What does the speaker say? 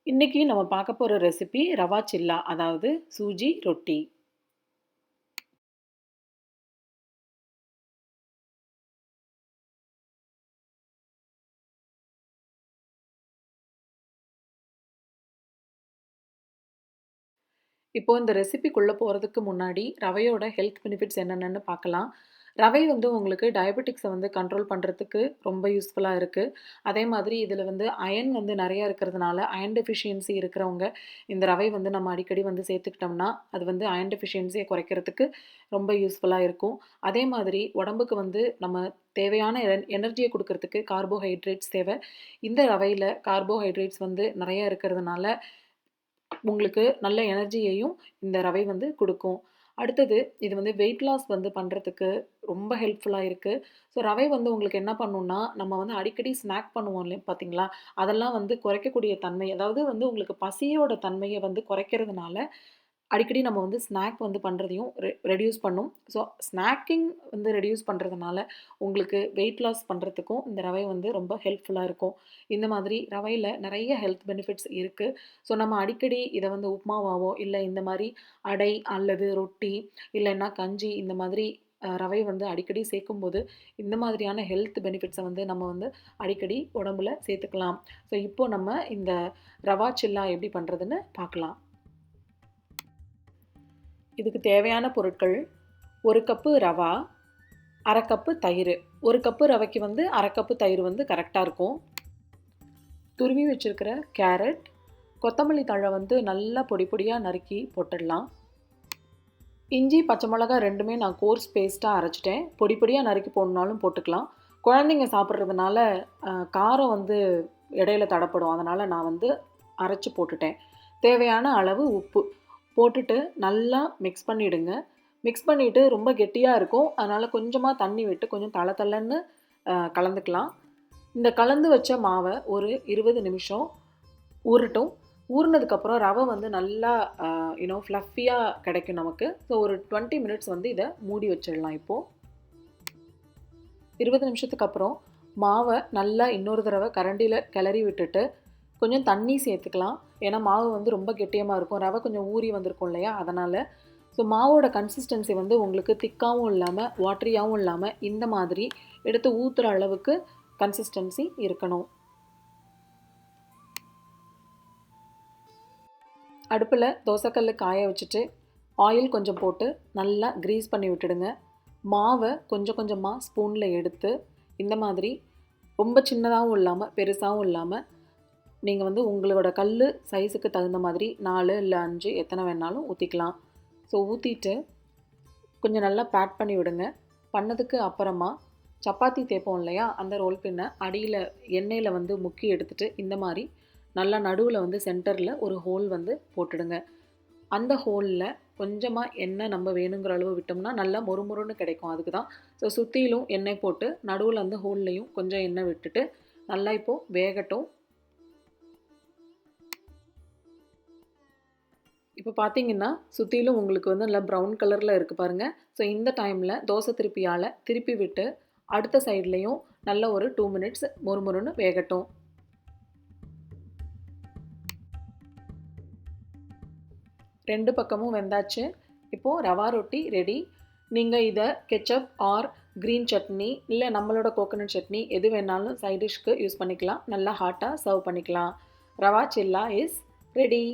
இன்னைக்கு நம்ம பார்க்க போற ரெசிபி ரவா சில்லா, அதாவது சூஜி ரொட்டி. இப்போ இந்த ரெசிபிக்குள்ள போறதுக்கு முன்னாடி ரவையோட ஹெல்த் பெனிஃபிட்ஸ் என்னென்னன்னு பார்க்கலாம். ரவை வந்து உங்களுக்கு டயபெட்டிக்ஸ வந்து கண்ட்ரோல் பண்றதுக்கு ரொம்ப யூஸ்ஃபுல்லா இருக்கு. அதே மாதிரி இதில வந்து அயர்ன் வந்து நெறைய இருக்கிறதுனால, அயர்ன் டெஃபிஷியன்சி இருக்கிறவங்க இந்த ரவை வந்து நம்ம அடிக்கடி வந்து சேர்த்துக்கிட்டோம்னா, அது வந்து அயர்ன் டெஃபிஷியன்சிய குறைக்கிறதுக்கு ரொம்ப யூஸ்ஃபுல்லா இருக்கும். அதே மாதிரி உடம்புக்கு வந்து நம்ம தேவையான எனர்ஜிய குடுக்கறதுக்கு கார்போஹைட்ரேட்ஸ் தேவை. இந்த ரவையில கார்போஹைட்ரேட்ஸ் வந்து நெறைய இருக்கிறதுனால உங்களுக்கு நல்ல எனர்ஜியையும் இந்த ரவை வந்து குடுக்கும். அடுத்தது இது வந்து வெயிட் லாஸ் வந்து பண்றதுக்கு ரொம்ப ஹெல்ப்ஃபுல்லா இருக்கு. ஸோ ரவை வந்து உங்களுக்கு என்ன பண்ணும்னா, நம்ம வந்து அடிக்கடி ஸ்நாக் பண்ணுவோம் பார்த்தீங்களா? அதெல்லாம் வந்து குறைக்கக்கூடிய தன்மை, அதாவது வந்து உங்களுக்கு பசியோட தன்மைய வந்து குறைக்கிறதுனால, அடிக்கடி நம்ம வந்து ஸ்நாக் வந்து பண்றதையும் ரெடியூஸ் பண்ணும். ஸோ ஸ்நாக்கிங் வந்து ரெடியூஸ் பண்றதுனால, உங்களுக்கு வெயிட் லாஸ் பண்றதுக்கும் இந்த ரவை வந்து ரொம்ப ஹெல்ப்ஃபுல்லா இருக்கும். இந்த மாதிரி ரவையில நெறைய ஹெல்த் பெனிஃபிட்ஸ் இருக்கு. ஸோ நம்ம அடிக்கடி இத வந்து உப்புமாவாவோ, இல்ல இந்த மாரி அடை அல்லது ரொட்டி, இல்லன்னா கஞ்சி இந்த மாதிரி ரவை வந்து அடிக்கடி சேர்க்கும்போது, இந்த மாதிரியான ஹெல்த் பெனிஃபிட்ஸ வந்து நம்ம வந்து அடிக்கடி உடம்புல சேர்த்துக்கலாம். ஸோ இப்போ நம்ம இந்த ரவா சில்லா எப்படி பண்றதுன்னு பார்க்கலாம். இதுக்கு தேவையான பொருட்கள்: 1 கப்பு ரவா, 1/2 கப்பு தயிரு. 1 கப்பு ரவைக்கு வந்து 1/2 கப்பு தயிர் வந்து கரெக்ட்டா இருக்கும். துருவி வச்சிருக்கிற கேரட், கொத்தமல்லி தழை வந்து நல்லா பொடி பொடியா நறுக்கி போட்டுடலாம். இஞ்சி, பச்சை மிளகா 2மே நான் கோர்ஸ் பேஸ்ட்டா அரைச்சுட்டேன். பொடி பொடியா நறுக்கி போடணும்னாலும் போட்டுக்கலாம். குழந்தைங்க சாப்பிட்றதுனால காரம் வந்து இடையில தடப்படும். அதனால நான் வந்து அரைச்சு போட்டுட்டேன். தேவையான அளவு உப்பு போட்டுட்டு நல்லா மிக்ஸ் பண்ணிடுங்க. மிக்ஸ் பண்ணிட்டு ரொம்ப கெட்டியா இருக்கும். அதனால கொஞ்சமா தண்ணி விட்டு கொஞ்சம் தள தளன்னு கலந்துக்கலாம். இந்த கலந்து வச்ச மாவ ஒரு 20 நிமிஷம் ஊறட்டும். ஊறுனதுக்கப்புறம் ரவை வந்து நல்லா ஃப்ளஃபியா கிடைக்கும் நமக்கு. ஸோ ஒரு 20 மினிட்ஸ் வந்து இத மூடி வச்சிடலாம் இப்போ. 20 நிமிஷத்துக்கு அப்புறம் மாவ நல்லா இன்னொரு தடவ கரண்டியில கிளறி விட்டுட்டு, கொஞ்சம் தண்ணி சேர்த்துக்கலாம். ஏன்னா மாவு வந்து ரொம்ப கெட்டியமா இருக்கும். ரவை கொஞ்சம் ஊறி வந்திருக்கும் இல்லையா? அதனால. ஸோ மாவோட கன்சிஸ்டன்சி வந்து உங்களுக்கு திக்காவும் இல்லாம, வாட்டரியாவும் இல்லாம, இந்த மாதிரி எடுத்து ஊத்துற அளவுக்கு கன்சிஸ்டன்சி இருக்கணும். அடுப்புல தோசைக்கல்லு காய வச்சுட்டு, ஆயில் கொஞ்சம் போட்டு நல்லா கிரீஸ் பண்ணி விட்டுடுங்க. மாவ கொஞ்சம் கொஞ்சமா ஸ்பூன்ல எடுத்து, இந்த மாதிரி ரொம்ப சின்னதாவும் இல்லாம, பெருசாவும் இல்லாம, நீங்க வந்து உங்களோட கல்லு சைஸுக்கு தகுந்த மாதிரி 4 இல்ல 5 எத்தனை வேணாலும் ஊத்திக்கலாம். ஸோ ஊத்திட்டு கொஞ்சம் நல்லா பேக் பண்ணி விடுங்க. பண்ணதுக்கு அப்புறமா சப்பாத்தி தேய்ப்போம் இல்லையா? அந்த ரோல் பின்ன அடியில எண்ணெயில வந்து முக்கி எடுத்துட்டு, இந்த மாரி நல்லா நடுவுல வந்து சென்டர்ல ஒரு ஹோல் வந்து போட்டுடுங்க. அந்த ஹோல்ல கொஞ்சமா எண்ணெய் நம்ம வேணுங்கிற அளவு விட்டோம்னா, நல்லா மொறுமொறுன்னு கிடைக்கும். அதுக்கு தான். ஸோ சுத்திலும் எண்ணெய் போட்டு, நடுவுல அந்த ஹோல்லையும் கொஞ்சம் எண்ணெய் விட்டுட்டு, நல்லா இப்போ வேகட்டும். இப்போ பார்த்தீங்கன்னா, சுத்திலும் உங்களுக்கு வந்து நல்லா ப்ரவுன் கலர்ல இருக்கு பாருங்க. ஸோ இந்த டைம்ல தோசை திருப்பியால திருப்பி விட்டு, அடுத்த சைட்லயும் நல்ல ஒரு 2 மினிட்ஸ் மொறுமொறுன்னு வேகட்டும். 2 பக்கமும் வெந்தாச்சு. இப்போ ரவா ரொட்டி ரெடி. நீங்க இத கெட்சப் ஆர் கிரீன் சட்னி, இல்ல நம்மளோட கோகனட் சட்னி எது வேணாலும் சைட் டிஷ்க்கு யூஸ் பண்ணிக்கலாம். நல்லா ஹாட்டா சர்வ் பண்ணிக்கலாம். ரவா சில்லா இஸ் ரெடி.